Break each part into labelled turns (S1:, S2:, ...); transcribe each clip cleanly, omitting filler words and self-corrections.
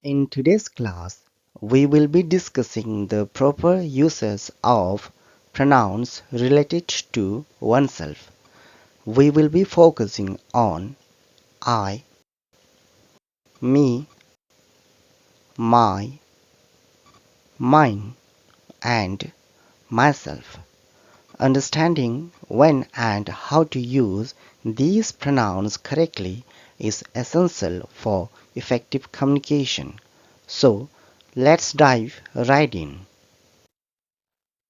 S1: In today's class, we will be discussing the proper uses of pronouns related to oneself. We will be focusing on I, me, my, mine, and myself. Understanding when and how to use these pronouns correctly is essential for effective communication. So, let's dive right in.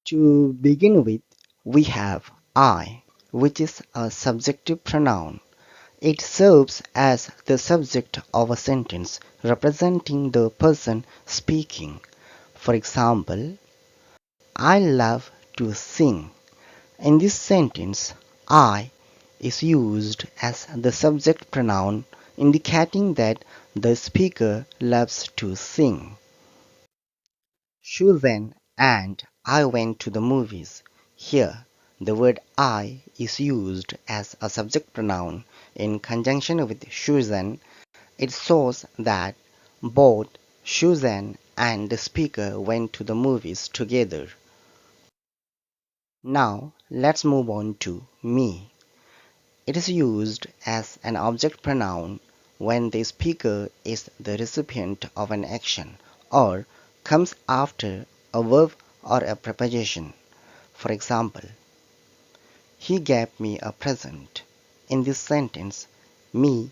S1: To begin with, we have I, which is a subjective pronoun. It serves as the subject of a sentence representing the person speaking. For example, I love to sing. In this sentence, I is used as the subject pronoun indicating that the speaker loves to sing. Susan and I went to the movies. Here, the word I is used as a subject pronoun in conjunction with Susan. It shows that both Susan and the speaker went to the movies together. Now, let's move on to me. It is used as an object pronoun when the speaker is the recipient of an action or comes after a verb or a preposition. For example, he gave me a present. In this sentence, me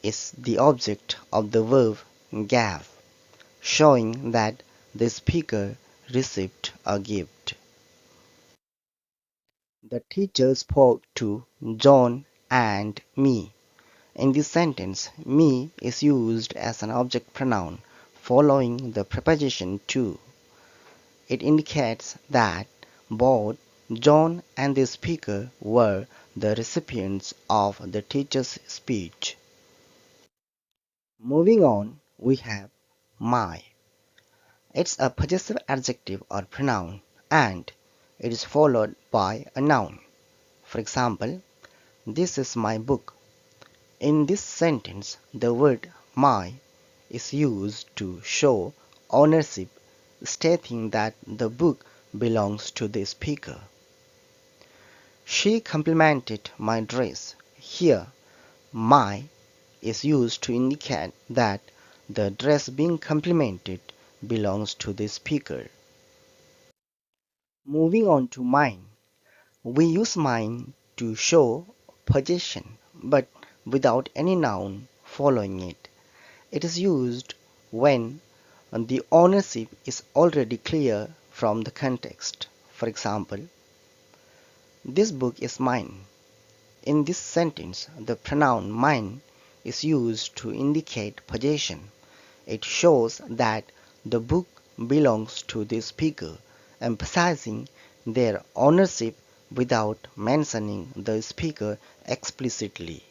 S1: is the object of the verb gave, showing that the speaker received a gift. The teacher spoke to John and me. In this sentence, me is used as an object pronoun following the preposition to. It indicates that both John and the speaker were the recipients of the teacher's speech. Moving on, we have my. It's a possessive adjective or pronoun and it is followed by a noun. For example, this is my book. In this sentence, the word my is used to show ownership, stating that the book belongs to the speaker. She complimented my dress. Here, my is used to indicate that the dress being complimented belongs to the speaker. Moving on to mine. We use mine to show possession, but without any noun following it. It is used when the ownership is already clear from the context. For example, this book is mine. In this sentence, the pronoun mine is used to indicate possession. It shows that the book belongs to the speaker, emphasizing their ownership without mentioning the speaker explicitly.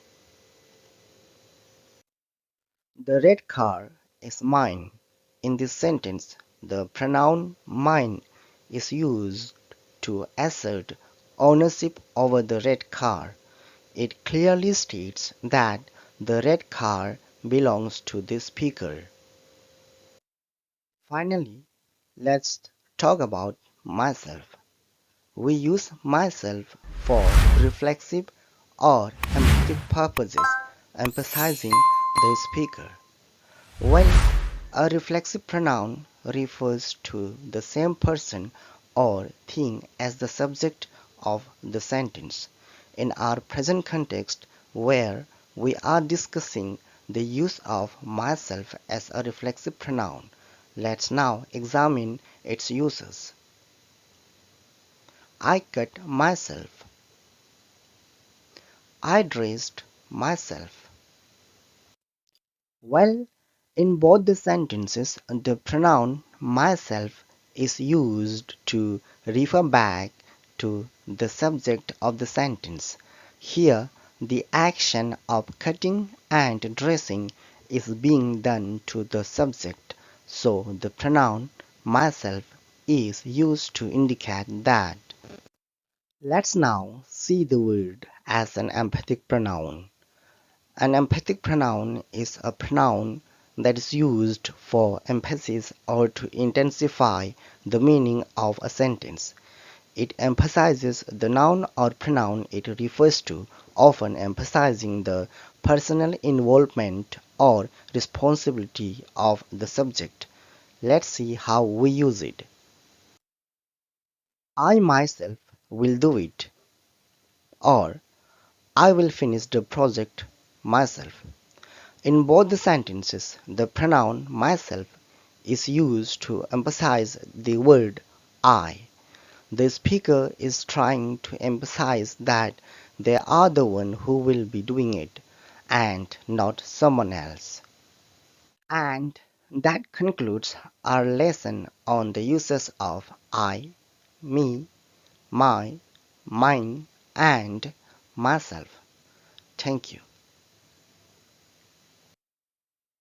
S1: The red car is mine. In this sentence, the pronoun mine is used to assert ownership over the red car. It clearly states that the red car belongs to the speaker. Finally, let's talk about myself. We use myself for reflexive or emphatic purposes, emphasizing the speaker. When a reflexive pronoun refers to the same person or thing as the subject of the sentence. In our present context, where we are discussing the use of myself as a reflexive pronoun, let's now examine its uses. I cut myself. I dressed myself. Well, in both the sentences, the pronoun myself is used to refer back to the subject of the sentence. Here, the action of cutting and dressing is being done to the subject, so the pronoun myself is used to indicate that. Let's now see the word as an emphatic pronoun. An emphatic pronoun is a pronoun that is used for emphasis or to intensify the meaning of a sentence. It emphasizes the noun or pronoun it refers to, often emphasizing the personal involvement or responsibility of the subject. Let's see how we use it. I myself will do it, or I will finish the project myself. In both the sentences, the pronoun myself is used to emphasize the word I. The speaker is trying to emphasize that they are the one who will be doing it and not someone else. And that concludes our lesson on the uses of I, me, my, mine, and myself. Thank you.